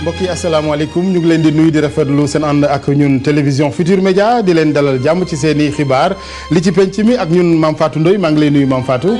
mbokk yi asalaamaaleykum ñu ngi leen di nuyu di rafetlu seen ànd ak ñun télévision Futur Média di leen dalal jàmm ci seen i xibaar li ci penc mi ak ñun Mame Fatou Ndoye maa ngi lay nuyu Mame Fatou.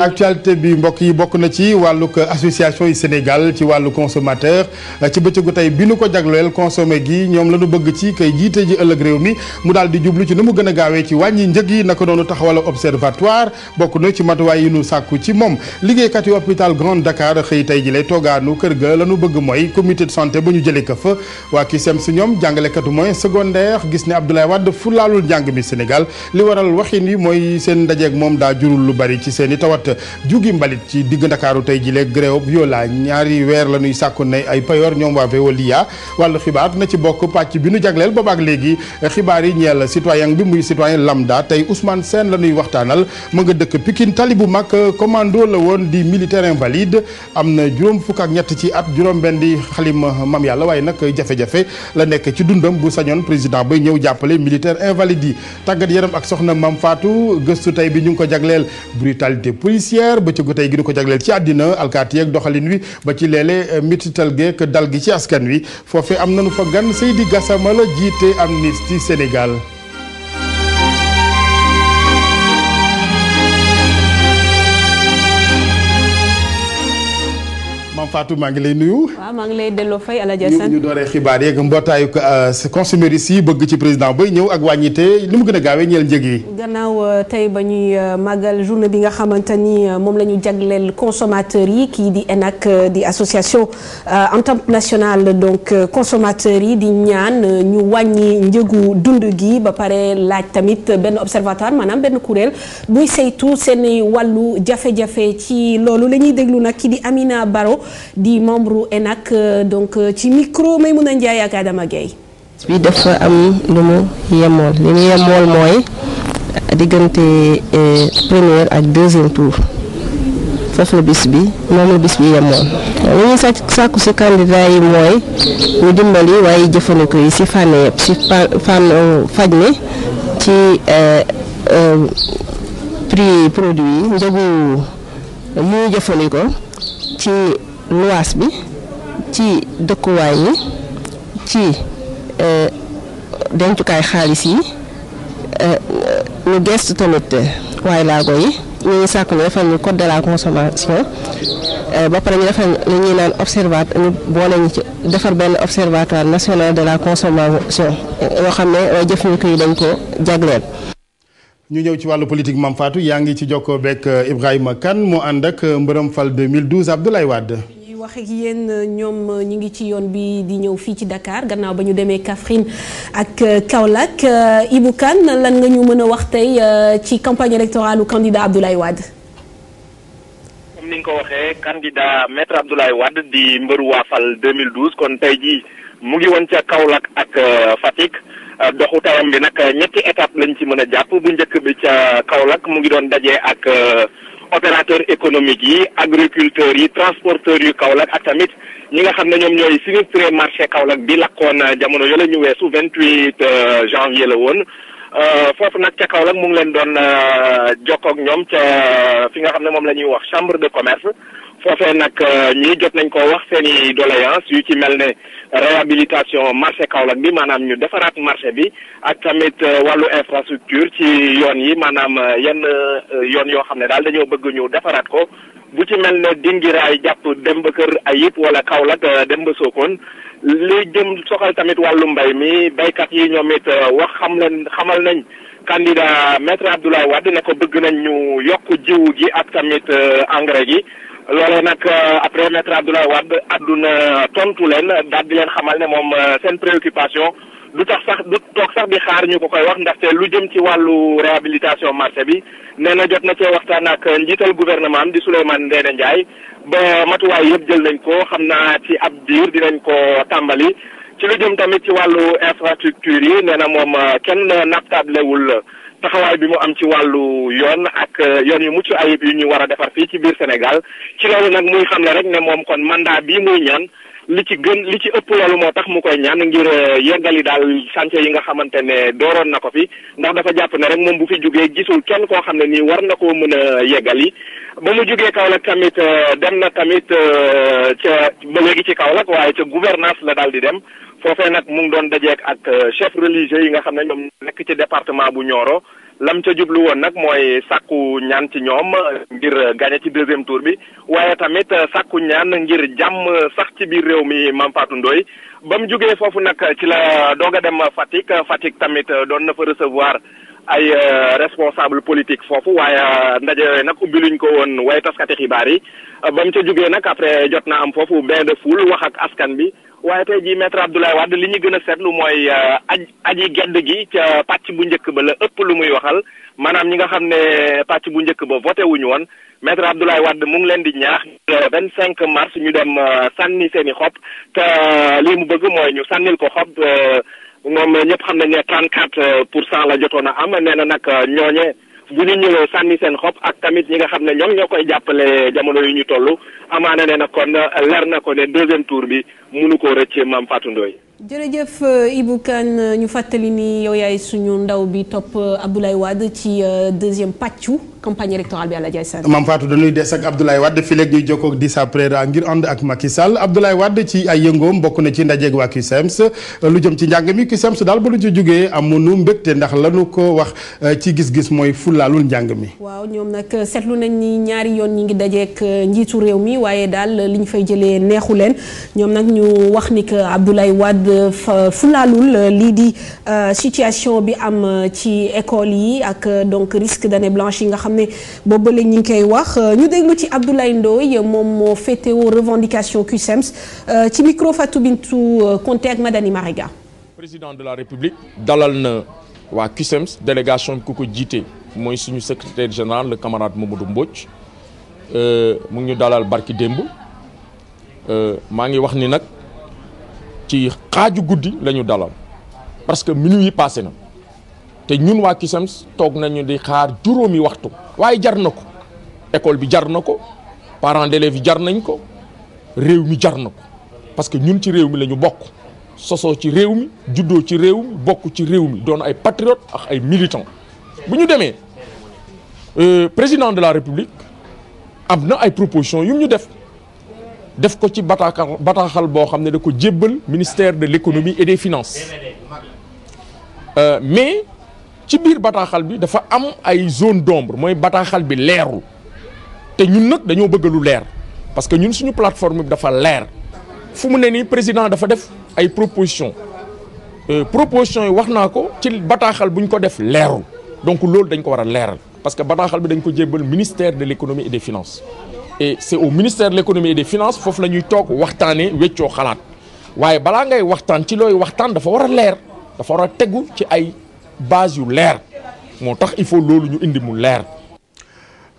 actualité bi mbokk yi bokk na ci wàllug association yi Sénégal ci wàllu consommateur ci bëccëgu tey bi nu ko jagleel consommé gi ñoom la ñu bëgg ci kay jiite ji ëllëg réew mi mu daal di jublu ci nu mu gën a gaawee ci wàññi njëg yi naka noonu taxawal observatoire bokk na ci matuwaay yi nu sàkku ci moom liggéeykat yi hôpital Grand Dakar xëy tey ji lay toogaanu kër ga la ñu bëgg mooy comité de santé ba ñu jëlee ko fa waa CUSEMS si ñoom jàngalekatu moyen secondaire gis ne Abdoulaye Wade fu laalul njàng mi Sénégal li waral waxin wi mooy seen ndajeeg moom daa jurul lu bari ci seen i tawat jugi mbalit ci digg Ndakaaru tey jilee gréew viola ñaari weer la ñuy sàkku ne ay payoor ñoom waa Veolia wàllu xibaar na ci bokk pàcc bi nu jagleel boobaak léegi xibaar yi ñeel citoyen bi muy citoyen lambda tey Ousmane Sène la ñuy waxtaanal mu nga dëkk Pikine tali bu mag commando la woon di militaire invalide am na juróom fukk ak ñett ci at juróom benn di xalima mam yàlla waaye nag jafe-jafe la nekk ci dundam bu sañoon président bay ñëw jàppale militaire invalide yi tàggat yaram ak soxna Mame Fatou gëstu tey bi ñu ngi ko jagleel brutalité policière bëccëgu tey gi ñu ko jagleel ci àddina alkaati yeeg doxalin wi ba ci léeg-léeg mitital geek dal gi ci askan wi foofee am nañu fa gan Seydi Gassama la jiite Amnesty Sénégal. Fatou maa ngi lay nuyu. waaw maa ngi lay delloo fay Alaji Assane ñu dooree xibaar yeeg mbootaayu consommateurs yi bëgg ci président bay ñëw ak wàññite ni mu gën a gaawee ñeel njëg yi. gannaaw tey ba ñuy màggal journée bi nga xamante ni moom la ñu jagleel consommateurs yi kii di ENAC di association entente nationale donc consommateurs yi di ñaan ñu wàññi njëgu dund gi ba pare laaj tamit benn observatoire maanaam benn kuréel buy saytu seen wàllu jafe-jafe ci loolu la ñuy déglu nag kii di Amina Baro. di membre ENAC donc ci micro Maymouna Ndiaye ak Adama Gueye. bi dafa am lu mu yemool li mu yemool mooy diggante premier ak deuxième tour foofu la bis bi moom la bis bi yemool li ñuy sàkku si candidat yi mooy ñu dimbali waaye jëfandikoo yi si fànn yëpp si fànn faj mi ci prix produit yi njëgu ñu jëfandikoo ci luwaas bi ci dëkkuwaay yi ci dencukaay xaalis yi ñu gestu tamit waay laago yi ñu ngi sàkk ñu defal ñu code de la consommation ba pare ñu defal li ñuy naan observatoire ñu boole ñu ci defar benn observatoire national de la consommation yoo xam ne jëfandikoo yi dañ ko jagleel. ñu ñëw ci wàllu politique Mame Fatou yaa ngi ci jokkoo beeg Ibrahima Kane moo ànd ak mbërëm fal 2012 Abdoulaye Wade. ñuy wax ak yéen ñoom ñu ngi ci yoon bi di ñëw fii ci Dakar gannaaw ba ñu demee Kaffrine ak Kaolack Ibou Kane lan nga ñu mën a wax tey ci campagne électorale u candidat Abdoulaye Wade. comme ni nga ko waxee candidat maître Abdoulaye Wade di mbëru waa fal 2012 kon tey jii mu ngi woon ca Kaolack ak Fatick. doxu tayam bi nag ñetti étape lañ ci mën a jàpp bu njëkk bi ca Kaolack mu ngi doon dajee ak opérateur économique yi agriculteurs yi transporteurs yu Kaolack ak tamit ñi nga xam ne ñoom ñooy sinistré marché Kaolack bi lakkoon jamono yële ñu weesu 28 janvier la woon foofu nag ca Kaolack mu ngi leen doon jokkoog ñoom ca fi nga xam ne moom la ñuy wax chambre de commerce foofee nag ñii jot nañ ko wax seen i doléance yu ci mel ne réhabilitation marché Kaolack bi maanaam ñu defaraat marché bi ak tamit wàllu infrastructure ci yoon yi maanaam yenn yoon yoo xam ne daal dañoo bëgg ñu defaraat ko bu ci mel ne dingiraay jàpp dem ba Kër Ayib wala Kaolack dem ba Sokone li jëm soxal tamit wàllu mbay mi baykat yi ñoom it wax xamal nañ candidat maître Abdoulaye Wade ne ko bëgg nañ ñu yokk jiwu gi ak tamit engrais gi. loolee nag après maître Abdoulaye Wade àdduna tontu leen daal di leen xamal ne moom seen préoccupation du toog sax di xaar ñu ko koy wax ndaxte lu jëm ci wàllu réhabilitation marché bi nee na jot na cee waxtaan ak njiital gouvernement am di Souleymane Ndéné Ndiaye ba matuwaay yëpp jël nañ ko xam naa ci ab diir dinañ ko tàmbali ci lu jëm tamit ci wàllu infrastructure yi nee na moom kenn nattablewul taxawaay bi mu am ci wàllu yoon ak yoon yu mucc ayib yu ñu war a defar fii ci biir Sénégal ci loolu nag muy xam ne rek ne moom kon mandat bii muy ñaan li ci ëpp loolu moo tax mu koy ñaan ngir yeggali daal chantier yi nga xamante ne dooroon na ko fi ndax dafa jàpp ne rek moom bu fi jógee gisul kenn koo xam ne nii war na koo mën a yeggali ba mu jógee Kaolack tamit dem na tamit ba léegi ci Kaolack waaye ca gouvernance la daal di dem foofee nag mu ngi doon dajeek ak chef religieux yi nga xam ne ñoom nekk ci département bu Nioro lam ca jublu woon nag mooy sàkku ñaan ci ñoom ngir gagné ci deuxième tour bi waaye tamit sàkku ñaan ngir jàmm sax ci biir réew mi Mame Fatou Ndoye ba mu jógee foofu nag ci la doog a dem Fatick tamit doon na fa recevoir ay responsable politique foofu waaye ndaje yooyu nag ubbi luñ ko woon way taskati xibaar yi ba mu ca jógee nag après jot na am foofu bain de foule wax ak askan bi waaye tey jii maître Abdoulaye Wade li ñu gën a seetlu mooy aji gedd gi ca pàcc bu njëkk ba la ëpp lu muy waxal maanaam ñi nga xam ne pàcc bu njëkk ba voté wuñu woon maître Abdoulaye Wade mu ngi leen di ñaax 25 mars ñu dem sànni seen i xob te lii mu bëgg mooy ñu sànnil ko xob moom ñëpp xam nañ ne 34% la jotoon a am nee na nag ñooñe bu ñu ñëwee sànni seen xob ak tamit ñi nga xam ne ñoom ñoo koy jàppale jamono yu ñu toll amaana ne nag kon leer na ko ne deuxième tour bi mënu koo rëcc Mame Fatou Ndoye. jërëjëf Ibou Kane ñu fàttali ni yow yaay suñu ndaw bi topp Abdoulaye Wade ci deuxième pàccu campagne électorale bi Alaaji Sane. Mame Fatou dañuy des ak Abdoulaye Wade fii léegi ñuy jokkoo ak Dissa Préra ngir ànd ak Macky Sall Abdoulaye Wade ci ay yëngoom bokk na ci ndajeeg waa CUSEMS lu jëm ci njàng mi CUSEMS daal ba lu ci jógee amuñu mbégte ndax lanu ko wax ci gis-gis mooy fulaalul njàng mi. waaw ñoom nag seetlu nañ ni ñaari yoon ñi ngi dajeek njiitu réew mi waaye daal li ñu fay jëlee neexu leen ñoom nag ñu wax ni que Abdoulaye Wade fulaalul lii di situation bi am ci école yi ak donc risque d'année blanche yi nga xam ne boobu ba léegi ñu ngi koy wax ñu déglu ci Abdoulaye Ndoye moom moo féetewoo revendication CUSEMS ci micro Fatou Bintou Konté ak Madani Mariga. président de la République dalal na waa CUSEMS délégation ku ko jiite mooy suñu secrétaire général le camarade Mamadou Mbodj mu ngi ñu dalal barki démb maa ngi wax ni nag ci xaaju guddi la ñu dalal parce que minuit yi passé na te ñun waa CUSEMS toog nañu di xaar juróomi waxtu waaye jar na ko école bi jar na ko parents d'élèves yi jar nañ ko réew mi jar na ko parce que ñun ci réew mi la ñu bokk sosoo ci réew mi juddoo ci réew mi bokk ci réew mi doon ay patriotes ak ay militants bu ñu demee président de la République am na ay propositions yu ñu def ko ci bataaxal boo xam ne da ko jébbal ministère de l'économie et des finances mais ci biir bataaxal bi dafa am ay zone d'ombre mooy bataaxal bi leerul te ñun nag dañoo bëgg lu leer parce que ñun suñu plateforme bi dafa leer fu mu ne nii président dafa def ay propositions yi wax naa ko ci bataaxal bu ñu ko def leerul donc loolu dañ ko war a leeral parce que bataaxal bi dañ ko jébbal ministère de l'économie et des finances et c'est au ministère de l'économie et des finances foofu la ñuy toog waxtaanee weccoo xalaat waaye balaa ngay waxtaan ci looy waxtaan dafa war a leer dafa war a tegu ci ay base yu leer moo tax il faut loolu ñu indi mu leer.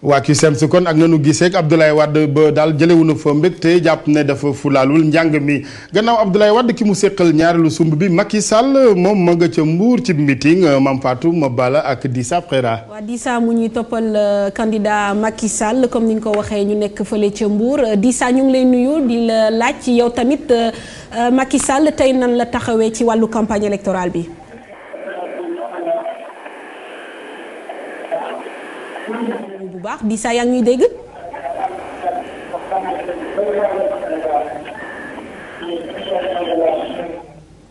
waa CUSEMS kon ak nanu gisee ak Abdoulaye Wade ba daal jëlewuñu fa mbégte jàpp ne dafa fulaalul njàng mi gannaaw Abdoulaye Wade ki mu séqal ñaareelu sumb bi Macky Sall moom ma nga ca Mbour ci meeting Mame Fatou ma bala ak Dissa Préra. waa Dissa mu ñuy toppal candidat Macky Sall comme ni nga ko waxee ñu nekk fële ca Mbour Dissa ñu ngi lay nuyu di la laaj ci yow tamit Macky Sall tey nan la taxawee ci wàllu campagne électorale bi. bu baax Dissa yaa ngi ñuy dégg.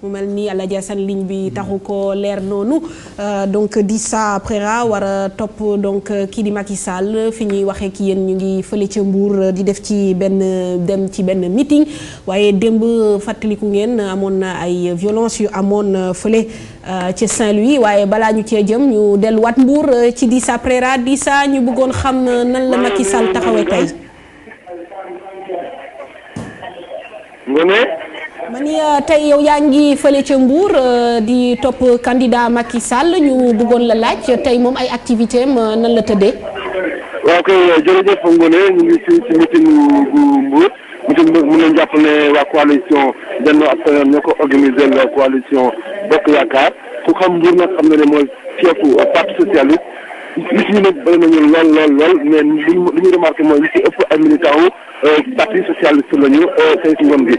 mu mel ni Alaaji Assane ligne bi taxu ko leer noonu donc Dissa Préra war a topp donc kii di Macky Sall fi ñuy waxee ki yéen ñu ngi fële ca Mbour di def ci dem ci benn meeting waaye démb fàttaliku ngeen amoon na ay violence yu amoon fële ci Saint-Louis waaye balaa ñu cee jëm ñu delluwaat Mbour ci Dissa Préra Dissa ñu bëggoon xam nan la Macky Sall taxawee tey. ma ni tey yow yaa ngi fële ca Mbour di topp candidat Macky Sall ñu bëggoon la laaj tey moom ay activité am nan la tëddee. waaw kay jërëjëf Ngoné ñu ngi fii ci meeting bu Mbour meeting bi mën nañu jàpp ne waa coalition Benno ak ñoo ko organisé la coalition Bokk Yaakaar ku xam Mbour nag xam na ne mooy fiefu parti socialiste nit ñi nag bëri nañu lool mais li ñu remarqué mooy li ci ëpp ay militants wu parti socialiste lañu tey ci ngoon bi.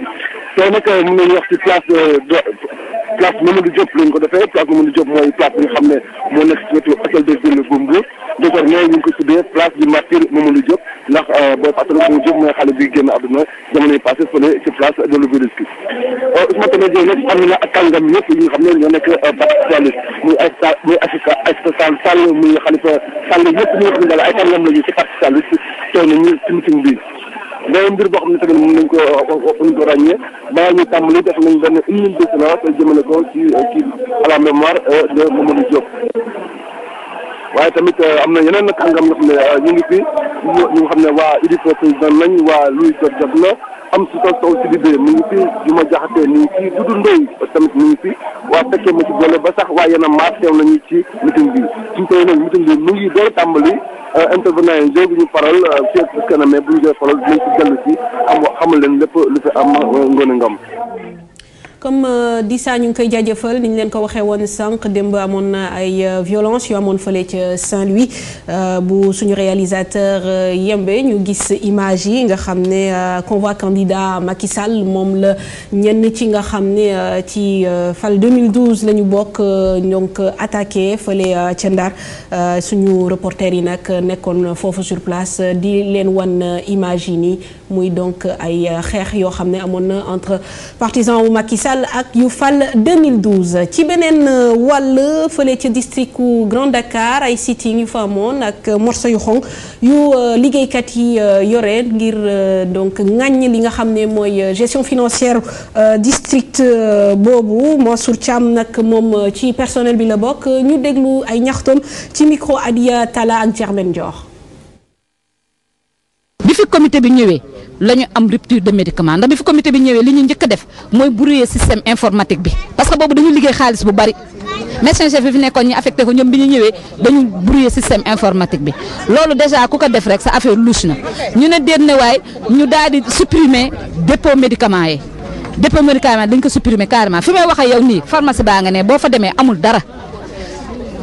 tey nag mën nañu wax ci place place Mamadou Diop lañ ko defee place Mamadou Diop mooy place bi nga xam ne moo nekk ci wetu hôtel de ville bu Mbour désormais ñu ngi ko tuddee place du martyr Mamadou Diop ndax booy fàttali Mamadou Diop mooy xale bi génn àdduna jamono yi passé fële ci place de l'Obélisque. Ousmane Tanor Dieng nag am na ak kàngam yëpp yi nga xam ne ñoo nekk parti socialiste muy Aïssata Tall Sall muy Khalifa Sall yëpp ñi nga xam ne ay kàngam lañu ci parti socialiste teew nañu ci meeting bi. mais mbir boo xam ne tamit mën nañ ko ràññee balaa ñu tàmbali def nañ benn une minute de silence jëmale ko ci à la mémoire de Mamadou Diop. waaye tamit am na yeneen kàngam yoo xam ne ñu ngi fi ñu nga xam ne waa UDP président nañ waa Louis jot na am si Sow si Sidibé mu ngi fi Juma Jaxate mu ngi fi Doudou Ndoye tamit mu ngi fi waa fekkee ma ci boole ba sax waa yenn maat teew nañu ci meeting bi suñu koy nag meeting bi mu ngi door tàmbali intervenant yi jóg ñu faral ci kanam bu ñu koy faral dinañ ci dellu ci xamal leen lépp lu fi am Ngoné Ngam. comme Dissa ñu ngi koy jaajëfal ni ñu leen ko waxee woon sànq démb amoon na ay violence yu amoon fële ca Saint-Louis bu suñu réalisateur yembe ñu gis image yi nga xam ne convoi candidat Macky Sall moom la ñenn ci nga xam ne ci fal 2012 la ñu bokk donc attaqué fële ca Ndar suñu reporter yi nag nekkoon foofu sur place di leen wan image yi nii muy donc ay xeex yoo xam ne amoon na entre partisans wu Macky Sall ak yu fal 2012 ci beneen wàll fële ca district u Grand Dakar ay sitting yu fa amoon ak morso yu xonq yu liggéeykat yi yore ngir donc ŋàññ li nga xam ne mooy gestion financière district boobu Mansour Thiam nag moom ci personnel bi la bokk ñu déglu ay ñaxtoom ci micro Adia Talla ak Germaine Dior. bi fi comité bi ñëwee la ñu am rupture de médicament ndax bi fi comité bi ñëwee li ñu njëkk a def mooy brouiller système informatique bi parce que boobu dañu liggéey xaalis bu bari médecin chef bi fi nekkoon ñu affecté ko ñoom bi ñu ñëwee dañu brouiller système informatique bi loolu déjà ku ko def rek sa affaire louche na ñu ne déet ne waaye ñu daal di supprimer dépôt médicament yi dépôt médicament dañ ko supprimer carrément fi may wax ak yow nii pharmacie baa nga ne boo fa demee amul dara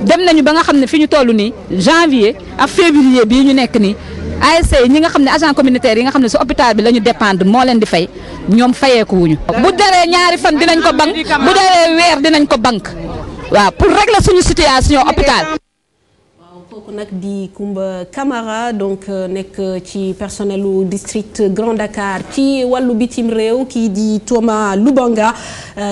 dem nañu ba nga xam ne fi ñu toll nii janvier ak février bii ñu nekk nii ASC ñi nga xam ne agent communautaire yi nga xam ne si hôpital bi la ñu dépendre moo leen di fay ñoom fayeeku wuñu bu daree ñaari fan dinañ ko bank bu daree weer dinañ ko bank waaw pour régler suñu situation hôpital. kooku nag di Koumba Camara donc nekk ci personnelu district Grand Dakar ci wàllu bitim réew kii di Thomas Lubanga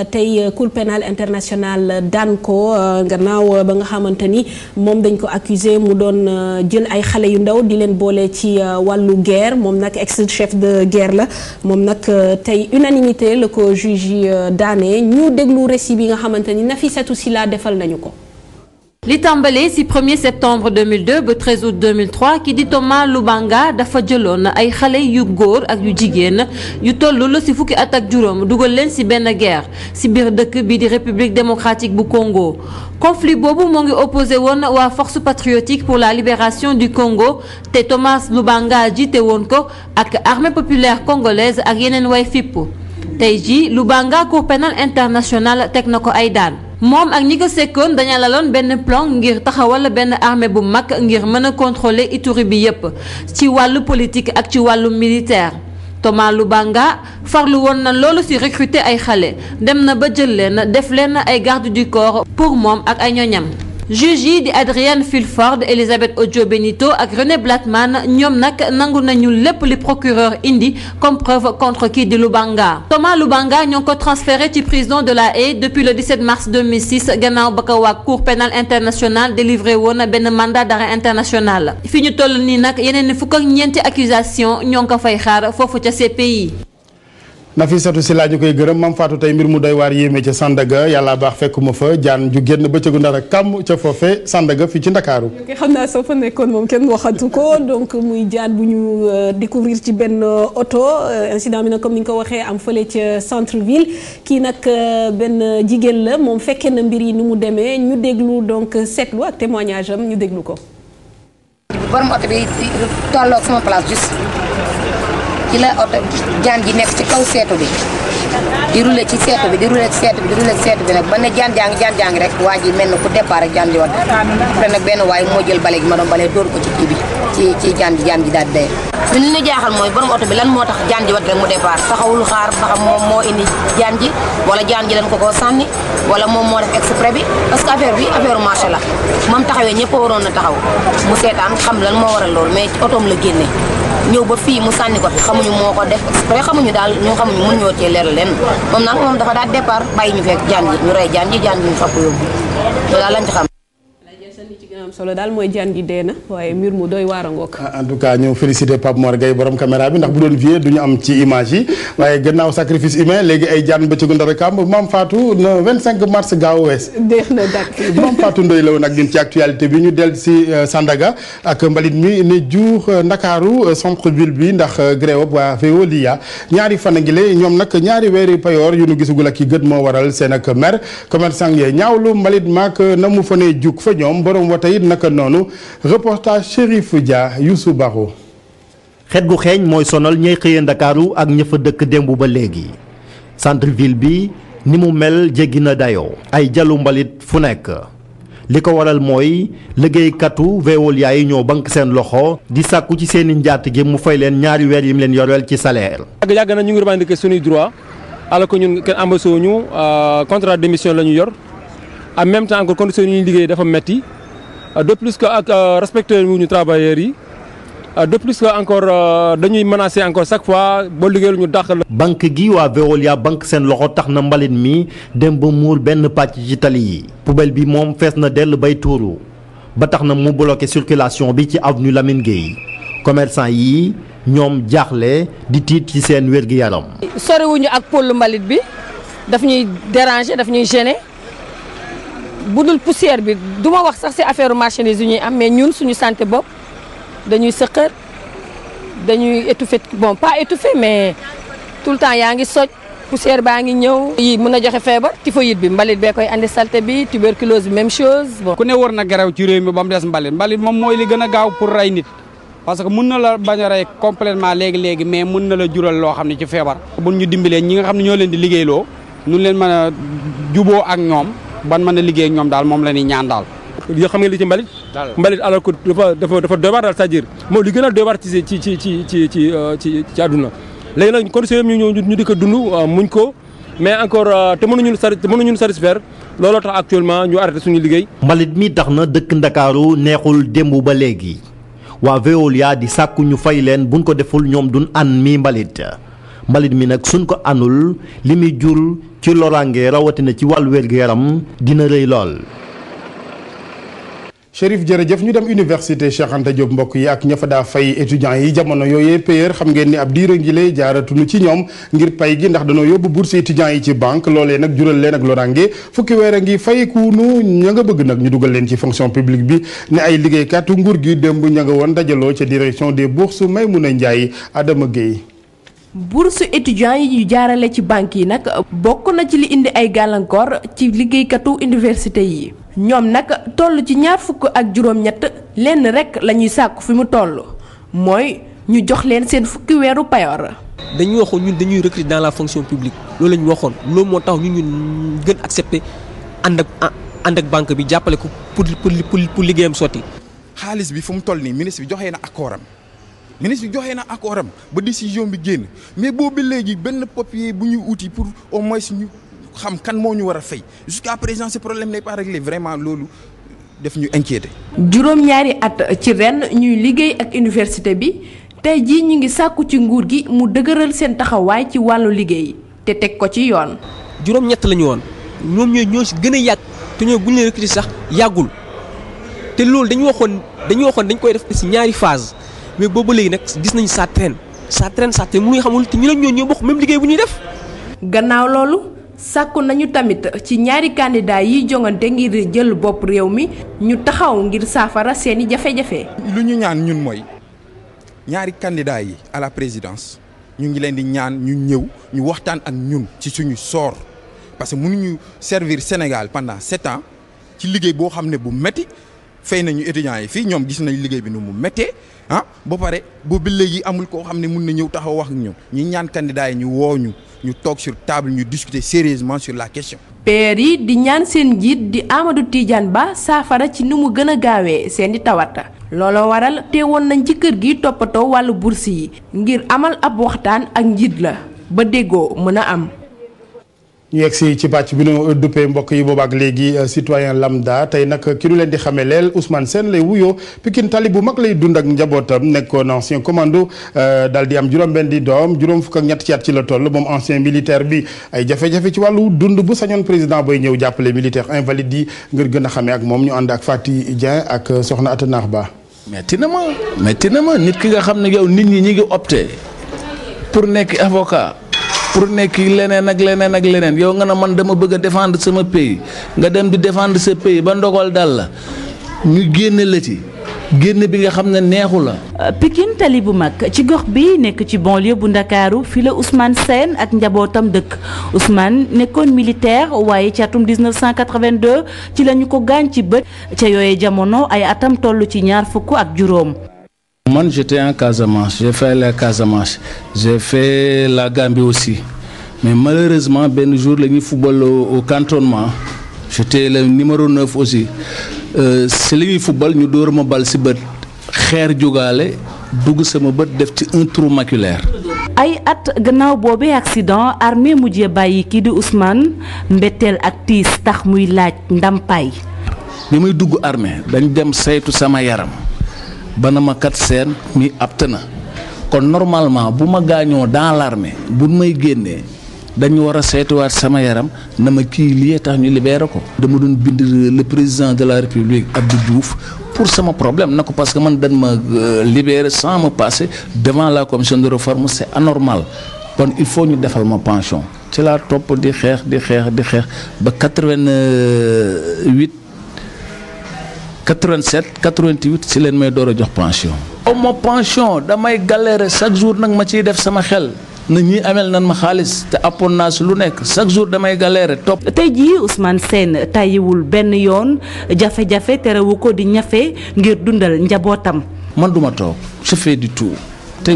tey Cour pénale internationale daan ko gannaaw ba nga xamante ni moom dañ ko accusé mu doon jël ay xale yu ndaw di leen boole ci wàllu guerre moom nag ex chef de guerre la moom nag tey unanimité la ko juge yi daane ñu déglu récit bi nga xamante ni Nafissatou Sila defal nañu ko. li tàmbalee ci 1er septembre 2002 ba 13 août 2003 ki di Thomas Lubanga dafa jëloon ay xale yu góor ak yu jigéen yu tollul ci fukki at ak juróom dugal leen ci benn guerre ci biir dëkk bi di République démocratique bu Congo. conflit boobu moo ngi opposé woon waa force patriotique pour la libération du Congo te Thomas Lubanga jiite woon ko ak armée populaire congolaise ak yeneen way fippu tey jii Lubanga Cour pénale internationale teg na ko ay daan. moom ak ñi ko sekkoon dañu laloon benn plan ngir taxawal benn armée bu mag ngir mën a contrôler Ituri bi yépp ci wàllu politique ak ci wàllu militaire. Thomas Lubanga farlu woon na loolu ci recruter ay xale dem na ba jël leen def leen ay garde du corps pour moom ak ay ñoñam. juge yi di Adrienne Fulford Elisabeth Odio Benito ak René Blattman ñoom nag nangu nañu lépp li procureur indi comme preuve contre kii di Lubanga. Thomas Lubanga ñoo ko transféré ci prison de La Haye depuis le 17 mars 2006 gannaaw ba ko waa Cour pénale internationale délivré woon benn mandat d'arrêt international fi ñu toll nii nag yeneen ni fukk ak ñeenti accusation ñoo ngi ko fay xaar foofu ca CPI. Nafissatou Sila ñu koy gërëm Mame Fatou tey mbir mu doy waar yéeme ca Sandaga yàlla baax fekkuma fa jaan ju génn bëccëgu ndara kàmm ca foofe Sandaga fii ci Ndakaaru. xam naa soo fa nekkoon moom kenn waxatu ko donc muy jaan bu ñu découvrir ci benn oto incident bi nag comme ni nga ko waxee am fële ca centre ville kii nag benn jigéen la moom fekkee na mbir yi ni mu demee ñu déglu donc seetlu ak témoignage am ñu déglu ko. borom oto bi tolloog sama place juste. ci la oto jaan ji nekk ci kaw seetu bi di roulé ci seetu bi di roulé ci seetu bi di roulé ci seetu bi nag ba ne jaan jaa ngi rek waa ji mel na ku départ ak jaan ji wadd après nag benn waay moo jël bale gi ma doon balee dóor ko ci kii bi ci jaan ji daal di dee. ñun li ñu jaaxal mooy borom oto bi lan moo tax jaan ji wat rek mu départ taxawul xaar ba xam moom moo indi jaan ji wala jaan ji dañ ko koo sànni wala moom moo def exprès bi parce que affaire bi affaire marché la moom taxawee ñëpp waroon na taxaw mu seetaan xam lan moo waral loolu mais ci otoom la génne ñëw ba fii mu sànni ko fi xamuñu moo ko def exprès xamuñu daal ñu xamuñu mën ñoo cee leeral leen moom nag moom dafa daal départ bàyyi ñu fekk jaan ji ñu rey jaan ji ñu fapp yóbbu loolu daal lañ ci xam. li ci gën a am solo daal mooy jaan gi dee na waaye mbir mu doy waar a ngoog. en tout cas ñu félicité Pape Mor Gueye borom caméra bi ndax bu doon vieux du ñu am ci image yi waaye gannaaw sacrifice humain léegi ay jaan bëccëgu ndara kàmb Mame Fatou le 25 mars gaaw wees. deex na dakk Mame Fatou Ndoye la woon ak ñun ci actualité bi ñu del si Sandaga ak mbalit mi ne juux Ndakaaru centre ville bi ndax grève waa Veolia ñaari fan a ngi le ñoom nag ñaari weeri payoor yu nu gisagul ak yi gët moo waral seen ak mer commerçant yee ñaawlu mbalit maak na mu fa ne jug fa ñoom borom wata it naka noonu reportage Chérif Dia Youssou Baro. xet gu xeeñ mooy sonal ñay xëyee Ndakaaru ak ña fa dëkk démb ba léegi centre ville bi ni mu mel jéggi na dayoo ay jalu mbalit fu nekk li ko waral mooy liggéeykatu Veolia yi ñoo bank seen loxo di sàkku ci seeni njaatige mu fay leen ñaari weer yi mu leen yoreel ci salaire. yàgg na ñu ngi revendiquer suñuy droit alors que ñun kenn embauché ñu contrat d'émission la ñu yor en même temps encore condition yi ñuy liggéey dafa metti de plus que ak respecté wuñu travailleurs yi de plus que encore dañuy menacer encore chaque fois boo liggéeyul ñu dàq la. banque gi waa Veolia banque seen loxo tax na mbalit mi dem ba muur benn pàcc ci tali yi poubelle bi moom fees na dell bay tuuru ba tax na mu bloqué circulation bi ci avenue Lamine Gueye commerçant yi ñoom jaaxle di tiit ci seen wér-gi-yaram. soriwuñu ak pôle mbalit bi daf ñuy déranger daf ñuy gêner. bu dul poussière bi du ma wax sax ci affaire marchandise yu ñuy am mais ñun suñu santé bopp dañuy sëqër dañuy étouffé bon pas étouffé mais tout le temps yaa ngi soj poussière baa ngi ñëw. yi mën a joxe feebar typhoïde bi mbalit bee koy andi saleté bi tuberculose bi même chose bon. ku ne war na garaw ci réew mi ba mu des mbalit moom mooy li gën a gaaw pour rey nit parce que mun na la bañ a rey complètement léegi mais mun na la jural loo xam ne ci feebar. bu ñu dimbalee ñi nga xam ne ñoo leen di liggéeyloo ñu leen mën a juboo ak ñoom. ban mën a liggéey ak ñoom daal moom la ñuy ñaan daal. yoo xam nga li ci mbalit. mbalit alors que dafa doy waar daal c'est-à-dire moom li gën a doy waar ci àdduna. léegi nag conditions yëpp ñu di ko dund muñ ko mais encore te mënuñu satisfaire looloo tax actuellement ñu arrêté suñu liggéey. mbalit mi tax na dëkk Ndakaaru neexul démb ba léegi waa Veolia di sàkku ñu fay leen buñ ko deful ñoom duñ an mi mbalit mi nag suñ ko anul li muy jur ci loraange rawatina ci wàllu wér-gu-yaram dina rëy lool. Chérif jërëjëf ñu dem université Cheikh Anta Diop mbokk yi ak ña fa daa fay étudiants yi jamono yooyee payeur xam ngeen ni ab diir a ngi lay jaaratuñu ci ñoom ngir pay gi ndax dañoo yóbbu bourse étudiants yi ci banque loolee nag jural leen ak loraange fukki weer a ngi fayekuunu ña nga bëgg nag ñu dugal leen ci fonction publique bi ne ay liggéeykatu nguur gi démb ña nga woon dajaloo ca direction des bourses Maymouna Ndiaye Adama Gueye. bourse étudiants yi ñu jaarale ci banque yi nag bokk na ci li indi ay gàllankoor ci liggéeykatu université yi ñoom nag toll ci 23 lenn rek la ñuy sàkku fi mu toll mooy ñu jox leen seen fukki weeru payoor. dañuy waxoon ñun dañuy recruter dans la fonction publique loolu la ñu waxoon loolu moo tax ñun gën accepter ànd ak banque bi jàppale ko pour liggéeyam sotti. xaalis bi fu mu toll nii ministre bi joxee na accord am ba décision bi génn mais boobu léegi benn papier bu ñu uti pour au moins ñu xam kan moo ñu war a fay jusqu'à présent ce problème n'est pas réglé vraiment loolu def ñu inquiété. juróom-ñaari at ci ren ñuy liggéey ak université bi tey jii ñu ngi sàkku ci nguur gi mu dëgëral seen taxawaay ci wàllu liggéey te teg ko ci yoon. juróom-ñett la ñu woon ñoom ñoo si gën a yàgg te ñoo bu ñu leen recruter sax yàggul te loolu dañu waxoon dañ koy def si ñaari phase. mais boobu léegi nag gis nañu ça traîne mu ngi xamul te ñu leen ñoo bokk même liggéey bu ñuy def. gannaaw loolu sàkku nañu tamit ci ñaari candidat yi jongante ngir jël bopp réew mi ñu taxaw ngir saafara seeni jafe-jafe. lu ñu ñaan ñun mooy ñaari candidat yi à la présidence ñu ngi leen di ñaan ñu ñëw ñu waxtaan ak ñun ci suñu sort parce que mënuñu servir Sénégal pendant 7 ans ci liggéey boo xam ne bu metti fay nañu étudiants yi fii ñoom gis nañu liggéey bi nu mu méttee ba pare boobu léegi amul koo xam ne mun na ñëw taxaw wax ak ñoom ñi ñaan candidat yi ñu woo ñu toog sur table ñu discuter sérieusement sur la question. père yi di ñaan seen njiit di Amadou Tidiane Ba saafara ci nu mu gën a gaawee seen i tawat. looloo waral teewoon nañ ci kër gi toppatoo wàllu bourse yi ngir amal ab waxtaan ak njiit la ba déggoo mën a am. ñu yegg si ci pàcc bi nu duppee mbokk yi boobaak léegi citoyen lambda tey nag ki nu leen di xamee leel Ousmane Sène lay wuyoo Pikine tali bu mag lay dund ak njabootam nekkoon ancien commando daal di am juróom-benn di doom juróom fukk ak ñett ci at ci la toll moom ancien militaire bi ay jafe-jafe ci wàllu dund bu sañoon président bay ñëw jàppale militaire invalide yi ngir gën a xamee ak moom ñu ànd ak Fati Dieng ak soxna Atanaax Ba. metti na ma nit ki nga xam ne yow nit ñi ngi opté pour nekk avocat. pour nekk leneen ak leneen yow nga ne man dama bëgg a défendre sama pays nga dem di défendre sa pays ba ndogal dal la ñu génne la ci génn bi nga xam ne neexu la. Pikine tali bu mag ci gox bi nekk ci banlieue bu Ndakaaru fi la Ousmane Sène ak njabootam dëkk Ousmane nekkoon militaire waaye ci atum 1982 ci la ñu ko gaañ ci bët ca yooye jamono ay atam toll ci ñaar fukk ak juróom. Man j'étais en Casamance, j'ai fait la Casamance, j'ai fait la Gambie aussi. Mais malheureusement, ben jour, le football au cantonnement, j'étais le numéro 9 aussi. C'est le football, nous dormons bal si bët xeer jógaale dugg sama bët def ci un trou maculaire. ay at gannaaw boobee accident armée mujjee bàyyi kii di Ousmane mbetteel ak tiis tax muy laaj ndampaay. bi muy dugg armée dañ dem saytu sama yaram. bana ma kat seen mi apte na kon normalement bu ma gaañoo dans l'armée bu may génnee dañu war a saytuwaat sama yaram na ma kii lii tax ñu libéré ko. dama doon bind le président de la république Abdou Diouf pour sama problème na ko parce que man dañ ma libéré sans me passer devant la commission de réforme c'est anormal kon il faut ñu defal ma pension ci laa topp di xeex ba 87 88 ci leen may door a jox pension. aw ma pension damay galérer chaque jour nag ma ciy def sama xel na ñi amel nan ma xaalis te appoon naa si lu nekk chaque jour damay galérer topp. tey jii Ousmane Sène tàyyiwul benn yoon jafe-jafe terewu ko di ñafe ngir dundal njabootam. man duma toog je fais du tout tey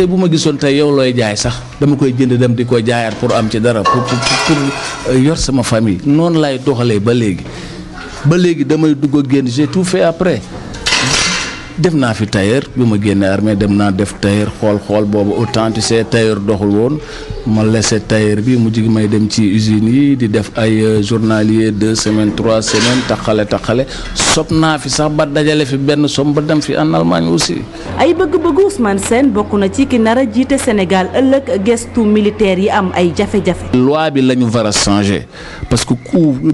bu ma gisoon tey yow looy jaay sax dama koy jënd dem di ko jaayaat pour am ci dara pour yor sama famille noonu laay doxalee ba léegi damay dugg a génn j'ai tout fait après def naa fi tailleur bi ma génne armée dem naa def tailleur xool boobu autant tu sais tailleur doxul woon ma laissé tailleur bi mu jigi may dem ci usines yi di def ay journalier 2 semaines 3 semaines taxale sob naa fi sax ba dajale fi benn somme ba dem fi en Allemagne aussi. ay bëgg-bëggu Ousmane Sène bokk na ci ki nar a jiite Sénégal ëllëg gestu militaire yi am ay jafe-jafe. loi bi la ñu war a changer parce que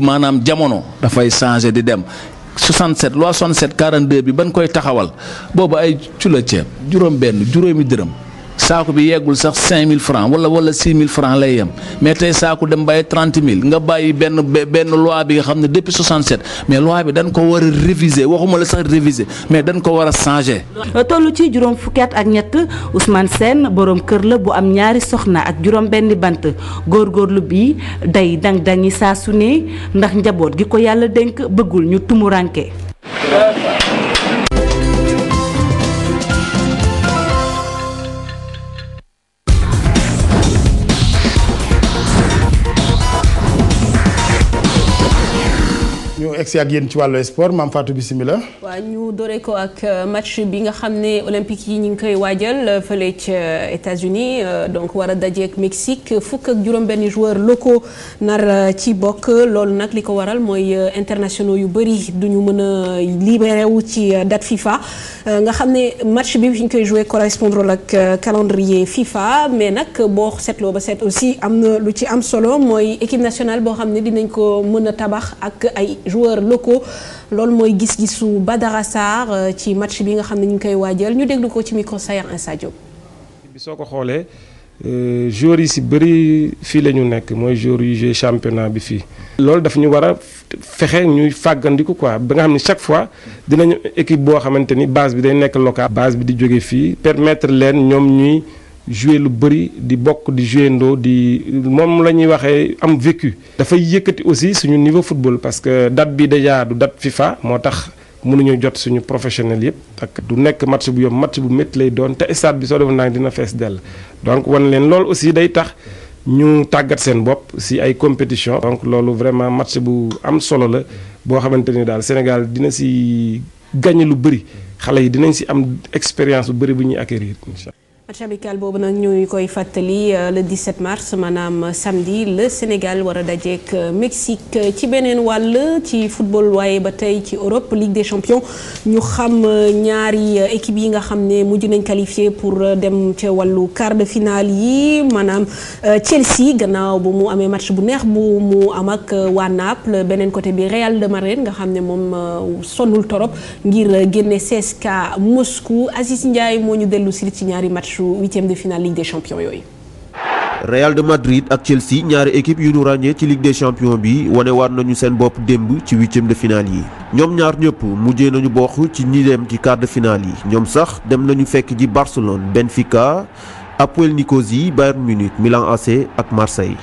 maanaam jamono dafay changer di dem. 67 loi 67 42 bi ban koy taxawal boobu ay cula ceeb juróomi dërëm saako bi yeggul sax 5000 francs wala 6000 francs lay yem mais tey saako dem bàyyi 30 000 nga bàyyi benn loi bi nga xam ne depuis 67 mais loi bi dañ ko war a réviser waxuma la sax réviser mais dañ ko war a changer. tollu ci juróom fukki at ak ñett Ousmane Sène borom kër la bu am ñaari soxna ak juróom benn bant góorgóorlu bi day dang-dangi saa su ne ndax njaboot gi ko yàlla dénk bëggul ñu tumuranke. egsi ak yéen ci wàllu sport Mame Fatou bismillah. waaw ñu doore ko ak match bi nga xam ne olympique yi ñu ngi koy waajal fële ca États-Unis donc war a dajeek Mexique fukk ak juróom-benn joueurs locaux nar ci bokk loolu nag li ko waral mooy internationaux yu bëri duñu mën a libéré wu ci date FIFA nga xam ne match bi fi ñu koy joué correspondre ak calendrier FIFA mais nag boo seetloo ba seet aussi am na lu ci am solo mooy équipe nationale boo xam ne dinañ ko mën a tabax ak ay joueurs locaux loolu mooy gis-gisu Badara Sarr ci match bi nga xam ne ñu ngi koy waajal ñu déglu ko ci micro Sayer Insa Diop. bi soo ko xoolee joueurs yi si bëri fii la ñu nekk mooy joueurs yu joué championnat bi fii. loolu daf ñu war a fexe ñuy fàggandiku quoi ba nga xam ne chaque fois dinañu équipe boo xamante ni base bi day nekk local. base bi di jóge fii permettre leen ñoom ñuy jouer lu bëri di bokk di jouer ndoo di moom la ñuy waxee am vécu. dafay yëkkati aussi suñu niveau football parce que date bi déjà du date FIFA moo tax mënuñu jot suñu professionnel yëpp. ak du nekk match bu yomb match bu métti lay doon te stade bi soo defoon naa dina fees dell donc wan leen loolu aussi day tax ñu tàggat seen bopp si ay compétition donc loolu vraiment match bu am solo la boo xamante ni daal Sénégal dina si gagné lu bëri. xale yi dinañ si am expérience bu bëri bu ñuy acquérir incha allah. match amical boobu nag ñuy koy fàttali le 17 mars maanaam samedi le Sénégal war a dajeek Mexique. ci beneen wàll ci football waaye ba tey ci Europe Ligue des champions ñu xam ñaari équipe yi nga xam ne mujj nañ qualifié pour dem ca wàllu quart de finale yi maanaam Chelsea gannaaw bu mu amee match bu neex bu mu am ak waa Naples beneen côté bi Real de Madrid nga xam ne moom sonnul torop ngir génne CSKA Moscou. Aziz Ndiaye moo ñu dellu si ci ñaari match huitième de finale Ligue des champions yooyu. Real de Madrid ak Chelsea ñaari équipe yu ñu ràññee ci Ligue des champions bi wane waat nañu seen bopp démb ci huitième de finale yi ñoom ñaar ñëpp mujjee nañu bokk ci ñi dem ci quart de finale yi ñoom sax dem nañu fekk ji Barcelone, Benfica, Apoel Nicosie, Bayern Munich, Milan AC ak Marseille.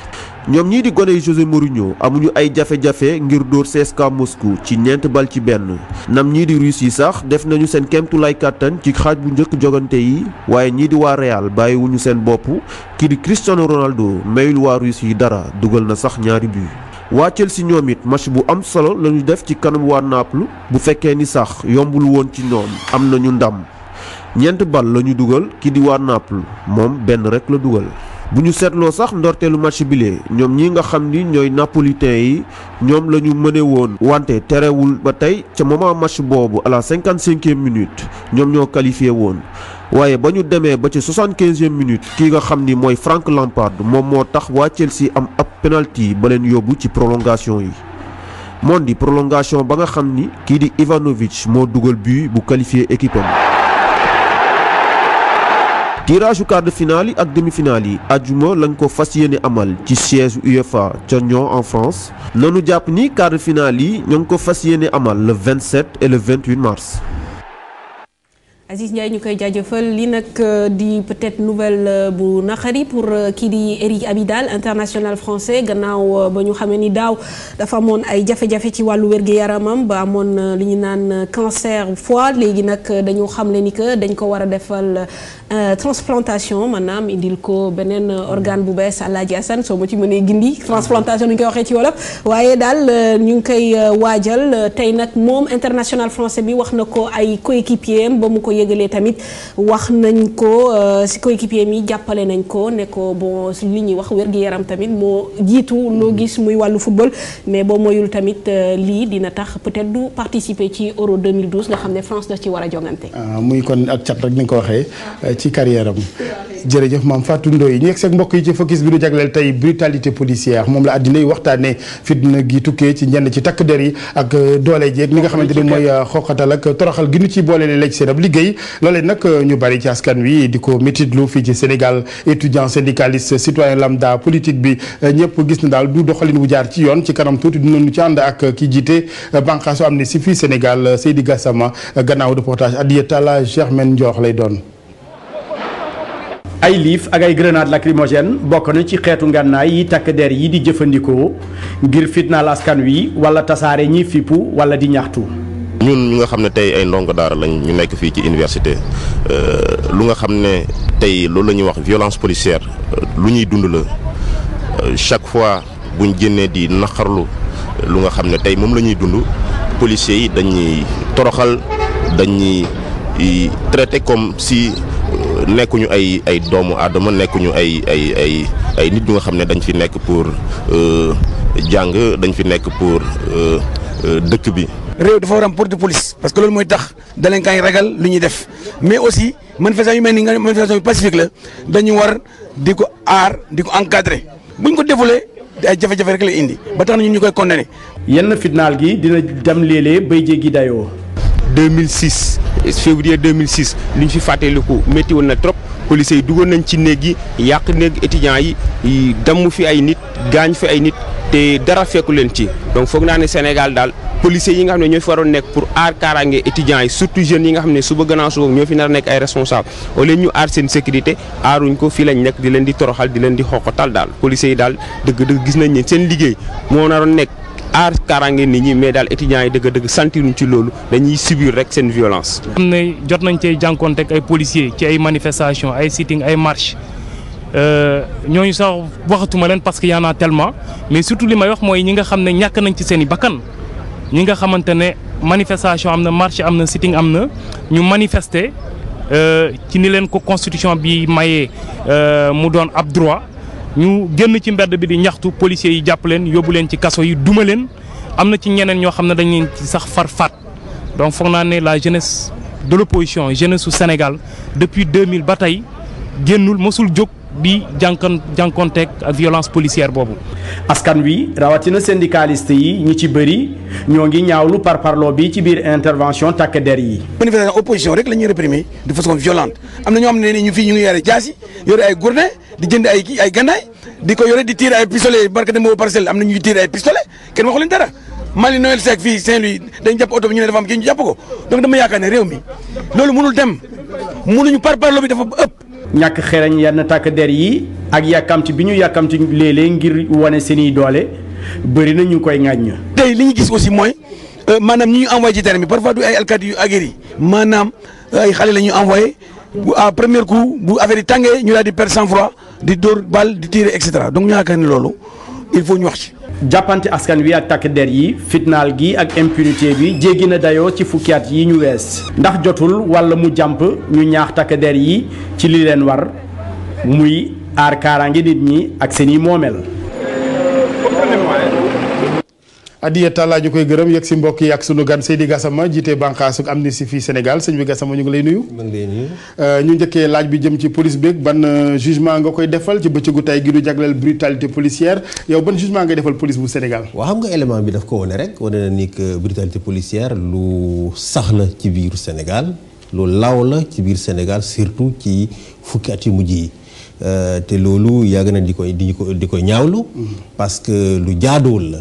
ñoom ñii di gone José Mourinho amuñu ay jafe-jafe ngir dóor CSKA Moscou ci 4-1 nam ñii di Russes yi sax def nañu seen kéemtulaay kàttan ci xaaj bu njëkk jogante yi waaye ñii di waa Real bàyyiwuñu seen bopp kii di Cristiano Ronaldo mayul waa Russes yi dara dugal na sax ñaari but. waa Chelsea ñoom it match bu am solo lañu def ci kanam waa Naples bu fekkee ni sax yombul woon ci ñoom am nañu ndam 4 bal lañu dugal kii di waa Naples moom benn rek la dugal. bu ñu seetloo sax ndorteelu match bile ñoom ñi nga xam ni ñooy napolitain yi ñoom la ñu mëne woon wante terewul ba tey ca moment match boobu à la 55e minute ñoom ñoo qualifié woon waaye ba ñu demee ba ci 75e minute kii nga xam ni mooy Frank Lampard moom moo tax waa Chelsea am ab penalty ba leen yóbbu ci prolongation yi moom di prolongation ba nga xam ni kii di Ivanovic moo dugal but bu qualifié équipe am. tirage quart de finale yi ak demi-finale yi àjjuma lañ ko fas yéene amal ci siège UEFA ca Lyon en France nanu jàpp ni quart de finale yi ñoo ngi ko fas yéene amal le 27 et le 28 mars. Aziz Ndiaye ñu koy jaajëfal li nag di peut-être nouvelle bu naqari pour kii di Eric Abidal international français gannaaw ba ñu xamee ni daaw dafa amoon ay jafe-jafe ci wàllu wér-gu-yaramam ba amoon li ñu naan cancer foie léegi nag dañu xamle ni que dañ ko war a defal transplantation maanaam indil ko beneen organe bu bees Alaaji Assane soo ma ci mënee gindi transplantation ni ñu koy waxee ci wolof waaye daal ñu ngi koy waajal tey nag moom international français bi wax na ko ay coéquipier am ba mu ko yëgalee tamit wax nañ ko si coéquipier mi jàppale nañ ko ne ko bon li ñuy wax wér-gu-yaram tamit moo jiitu loo gis muy wàllu football mais boo moyul tamit lii dina tax peut-être du participer ci Euro 2012 nga xam ne France da ci war a jongante. muy kon ak cat rek ni nga ko waxee ci carrière am jërëjëf Mame Fatou Ndoye ñu yegg seeg mbokk yi ci focus bi du jagleel tey brutalité policière moom la àddina yi waxtaanee fitna gi tukkee ci ñenn ci takk der yi ak doole jeeg li nga xamante ni mooy xoqatal ak toroxal gi ñu ci boole leen seen ab liggéey loolee nag ñu bari ci askan wi di ko métitlu fii ci Sénégal étudiant syndicaliste citoyen lambda politique bi ñëpp gis na daal du doxalin bu jaar ci yoon ci kanam tuuti dinañu ci ànd ak ki jiite bànqaasu am ne si fii Sénégal Seydi Gassama gannaaw reportage Adiya Talla Germaine Ndiokh lay doon. ay liif ak ay grenade lacrymogène bokk na ci xeetu ngànnaay yi takk der yi di jëfandikoo ngir fitnaal askan wi wala tasaare ñi fippu wala di ñaxtu. ñun ñu nga xam ne tey ay ndongo daara lañ ñu nekk fii ci université lu nga xam ne tey loolu la ñuy wax violence policière lu ñuy dund la chaque fois buñ génnee di naqarlu lu nga xam ne tey moom la ñuy dund policiers yi dañuy toroxal dañuy traité comme si nekkuñu ay doomu aadama nekkuñu ay nit ñu nga xam ne dañ fi nekk pour jàng dañ fi nekk pour dëkk bi. réew dafa war am porte de police parce que loolu mooy tax délinquants yi ragal lu ñuy def mais aussi manifestation yu mel ni nga manifestation yu pacifique la dañu war di ko aar di ko encadrer buñ ko defulee ay jafe-jafe rek la indi ba tax na ñun ñu koy condamné. yenn fitnaal gi dina dem léeg-léeg bay jéggi dayoo. 2006 février 2006 li ñu fi fàttaliku métti woon na trop policiers yi duggoon nañ ci néeg yi yàq néeg étudiants yi damm fi ay nit gaañ fi ay nit te dara fekku leen ci donc foog naa ne Sénégal daal policiers yi nga xam ne ñoo fi waroon nekk pour aar kaaraange étudiants yi surtout jeunes yi nga xam ne suba gannaaw suba ñoo fi nar a nekk ay responsable au lieu ñu aar seen sécurité aaruñ ko fii lañ nekk di leen di toroxal di leen di xoqatal daal policiers yi daal dëgg-dëgg gis nañ ne seen liggéey moo naroon nekk aar kaaraange nit ñi mais daal étudiants yi dëgg-dëgg sentiruñ ci loolu dañuy subir rek seen violence. xam ne jot nañ cee jànkoonteeg ay policiers ci ay manifestations ay sitting ay marches ñooñu sax waxatuma leen parce que y en a tellement mais surtout li may wax mooy ñi nga xam ne ñàkk nañ ci seen i bakkan ñi nga xamante ne manifestation am na marche am na sitting am na ñu manifester ci ni leen ko constitution bi mayee mu doon ab droit ñu génn ci mbedd bi di ñaxtu policiers yi jàpp leen yóbbu leen ci kaso yi duma leen am na ci ñeneen ñoo xam ne dañ leen ci sax far faat donc foog naa ne la jeunesse de l'opposition jeunesse su Sénégal depuis 2000 ba tey génnul mësul jóg di jànkonteeg ak violence policière boobu. askan wi rawatina syndicaliste yi ñi ci bëri ñoo ngi ñaawlu parparloo bi ci biir intervention takk der yi. manifestation opposition rek la ñuy réprimer de façon violente am na ñoo xam ne ñu fii ñu ngi yore jaasi yore ay gourdin di jënd ay gannaay di ko yore di tirer ay pistolet barke dem parcelle am na ñuy tirer ay pistolet kenn waxu leen dara Mali Noël Seck fii Saint-Louis dañ jàpp oto bi ñu ne dafa am kii ñu jàpp ko donc dama yaakaar ne réew mi loolu mënul dem mënuñu parparloo bi dafa ëpp. ñàkk xereñ yenn takk der yi ak yàkkamti bi ñu yàkkamti léeg-léeg ngir wane seeni doole bëri na ñu koy ŋàññ. tey li ñu gis aussi mooy maanaam ñi ñu envoyé ci terrain bi parfois du ay alkaati yu aguerri maanaam ay xale la ñuy envoyé bu à premier coup bu affaire yi tàngee ñu daal di perdre sang-froid di dóor bal di tirer et cetera donc ñu yaakaar ne loolu il faut ñu wax ci. jàppante askan wi ak takk der yi fitnaal gi ak impunité bi jéggi na dayoo ci fukki at yi ñu wees ndax jotul walla mu jàmp ñu ñaax takk der yi ci li leen war muy aar kaaraange nit ñi ak seeni moomeel. Adiya Talla ñu koy gërëm yegg si mbokk yi ak sunu gan Seydi Gassama jiite bànqaasu Amnesty fii Sénégal sëñ bi Gassama ñu ngi lay nuyu. maa ngi lay nuyu. ñu njëkkee laaj bi jëm ci police beeg ban jugement nga koy defal ci bëccëgu tey gi du jagleel brutalité policière yow ban jugement ngay defal police bu Sénégal. waaw xam nga élément bi daf ko wane rek wane na ni que brutalité policière lu sax la ci biir Sénégal lu law la ci biir Sénégal surtout ci fukki at yu mujj yi te loolu yàgg na di koy ñaawlu. parce que lu jaaduwul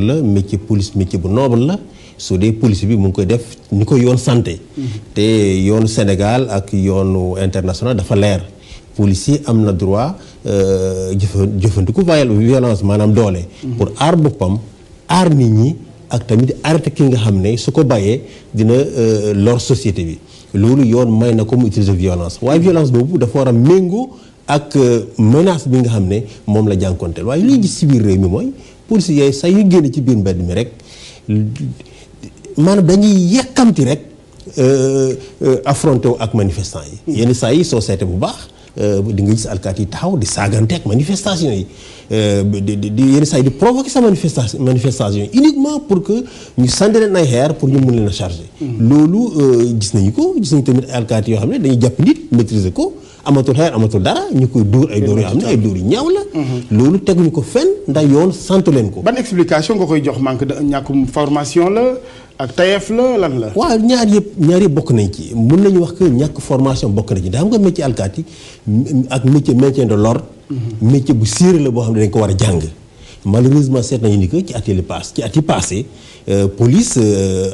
la métier police métier bu noble la su dee police bi mu ngi koy def ni ko yoon santé te yoonu Sénégal ak yoonu international dafa leer policier am na droit jëfandiku violence maanaam doole pour aar boppam aar nit ñi ak tamit arrêté ki nga xam ne su ko bàyyee dina lor société bi loolu yoon may na ko mu utiliser violence waaye violence boobu dafa war a méngoo ak menace bi nga xam ne moom la jànkonteel waaye li gis ci biir réew mi mooy police yooyu saa yu génn ci biir mbedd mi rek maanaam dañuy yekkamti rek affronté wu ak manifestants yi yenn saa yi soo seete bu baax di nga gis alkaati yi taxaw di saagante ak manifestation yi di yenn saa yi di provoquer sa manifestation yi uniquement pour que ñu sànni leen ay xeer pour ñu mën leen a charger loolu gis nañu tamit alkaati yoo xam ne dañuy jàpp nit maîtriser ko amatul xeer amatul dara ñu koy dóor ay dóor yoo xam ne ay dóor yu ñaaw la loolu teguñu ko fenn ndax yoon santu leen ko. ban explication nga koy jox manque de ñàkkum formation la ak tayef la lan la. waaw ñaar yëpp bokk nañ ci mun nañu wax que ñàkk formation bokk nañ ci ndax xam nga métier alkaati ak métier maintien de l'ordre métier bu sérieux la boo xam ne dañ ko war a jàng malheureusement seet nañu ni que ci at yi passé police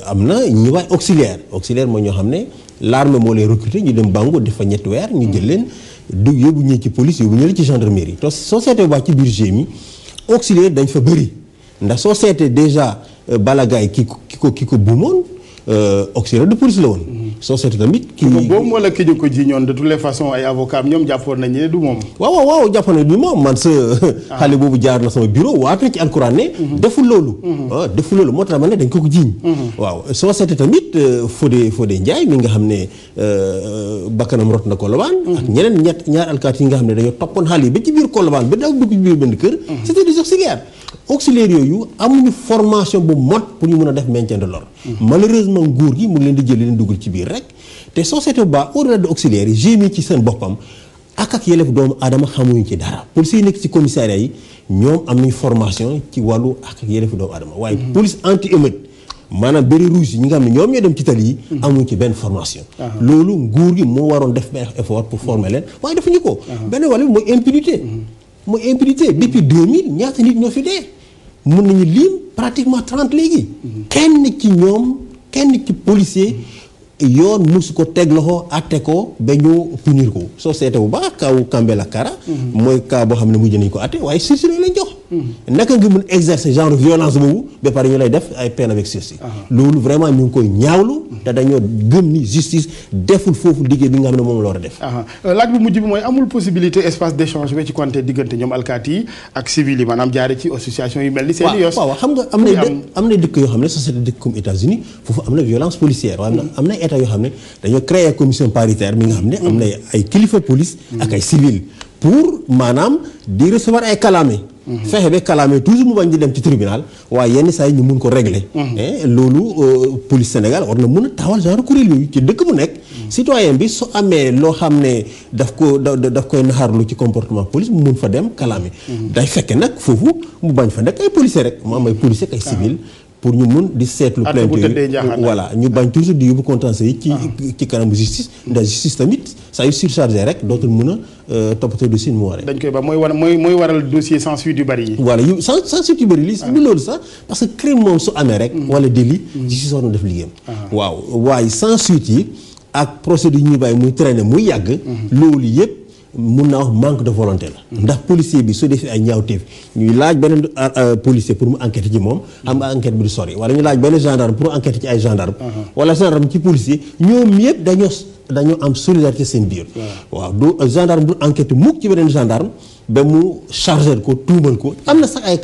am na ñu waay auxiliaire mooy ñoo xam ne l'armée moo leen recruter ñu dem Bango def fa ñetti weer ñu jël leen yóbbu ñëw ci police yóbbu ñëw ci gendarmerie te soo seetee waa ci biir GMI auxiliaire dañ fa bëri ndax soo seetee déjà balagaay ki ko buumoon auxiliaire de police la woon. soo seetee tamit. ki ko boobu wala ki ñu ko ji ñoon de toutes les façons ay avocats ñoom jàppoon nañu ne du moom. waaw jàppoon nañu du moom man sa xale boobu jaar na sama bureau waat na ci alxuraan ne. deful loolu. deful loolu moo tax ma ne dañ ko jiiñ. waaw soo seetee tamit Fodé Ndiaye mi nga xam ne bakkanam rot na Colobane. ak ñeneen ñaar alkaati yi nga xam ne dañoo toppoon xale yi ba ci biir Colobane ba daw dugg ci biir benn kër. c'était des auxiliaires yooyu amuñu formation bu mot pour ñu mën a def maintien de l'ordre malheureusement nguur gi mu ngi leen di jël leen dugal ci biir rek te société ba au-delà de auxiliaires yi GMI ci seen boppam ak yelleef doomu aadama xamuñu ci dara policiers yi nekk ci commissariat yi ñoom am nañu formation ci wàllu ak yelleef doomu aadama waaye police anti émeute maanaam béret rouge yi ñi nga xam ne ñoom ñoo dem ci tali yi amuñu ci benn formation loolu nguur gi moo waroon def benn effort pour former leen waaye defuñu ko benn wàll bi mooy impunité depuis 2000 ñaata nit ñoo fi dee mën nañu lim pratiquement 30 léegi kenn ci policier yoon musu ko teg loxo atte ko ba ñu punir ko soo seete bu baax kaw Kambela Kara mooy cas boo xam ne mujj nañu ko atte waaye sursis lañ jox naka nga mën exercer genre violence boobu ba pare ñu lay def ay peine avec sursis. loolu vraiment ñu ngi koy ñaawlu te dañoo gëm ni justice deful foofu liggéey bi nga xam ne moom la war a def. laaj bu mujj bi mooy amul possibilité espace d'échange ba ci konte diggante ñoom alkaati yi ak civil yi maanaam jaare ci association yu mel ni seen yos. waaw xam nga am na dëkk yoo xam ne société dëkk comme États-Unis foofu am na violence policière waaye am na état yoo xam ne dañoo créer commission paritaire mi nga xam ne am na ay kilifa police ak ay civil pour maanaam di recevoir ay kalaame. fexe ba kalaame toujours mu bañ di dem ci tribunal waaye yenn saa yi ñu mun ko régler. loolu police Sénégal war na mun a taxawal genre kuréel yooyu ci dëkk bu nekk. citoyen bi su amee loo xam ne daf koy naxarlu ci comportement police mu mun fa dem kalaame. day fekke nag foofu mu bañ fa nekk ay policier rek mu am ay policier ak ay civil. pour ñu mun di seetlu plainte yooyu voilà ñu bañ toujours di yóbbu contentieux yi ci kanamu justice ndax justice tamit saa yu surchargé rek dootul mun a toppatoo dossier mu waree. dañ koy ba mooy waral dossier sans suite yu bëri yi. voilà yu sans suite yu bëri li loolu sax parce que crime moom su amee rek wala délit justice war na def liggéeyam. waaw waaye sans suite yi ak procédure yi ñuy bàyyi muy traîner muy yàgg loolu yëpp mun naa wax manque de volonté la ndax policier bi su defee ay ñaawteef ñuy laaj beneen policier pour mu enquêter ci moom xam nga enquête bi du sori wala ñu laaj benn gendarme pour enquêter ci ay gendarme wala gendarme ci policier ñoom yëpp dañoo am solidarité seen biir waaw du gendarme du enquête mukk ci beneen gendarme ba mu chargé ko tuumal ko am na sax ay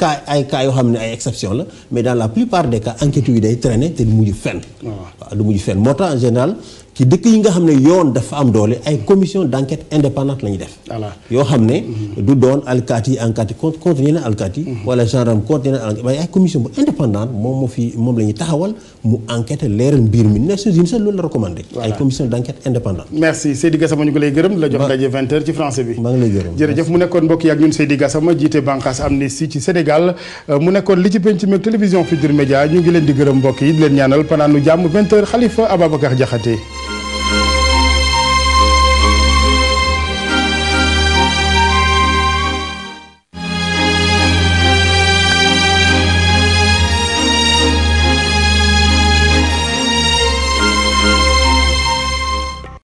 cas yoo xam ne ay exception la mais dans la plupart des cas enquête yi day traîner te du mujj fenn waaw du mujj fenn moo tax en général ci dëkk yi nga xam ne yoon dafa am doole ay commission d'enquête indépendante la ñuy def yoo xam ne du doon alkaati yi enquête contre yeneen alkaati yi wala gendarme contre yeneen enquête waaye ay commission bu indépendante moom la ñuy taxawal mu enquête leeral mbir mi Nations Unies sax loolu la recommandé ay commission d'enquête indépendante. merci Seydi Gassama ñu ngi lay gërëm la jox daje 20h ci français bi. maa ngi lay gërëm jërëjëf mu nekkoon mbokk yi ak ñun Seydi Gassama jiite bànqaas Amnesty ci Sénégal mu nekkoon li ci penc mi télévision Futurs Médias ñu ngi leen di gërëm mbokk yi di leen ñaanal panaanu jàmm 20h Khalifa Ababacar Diakhaté.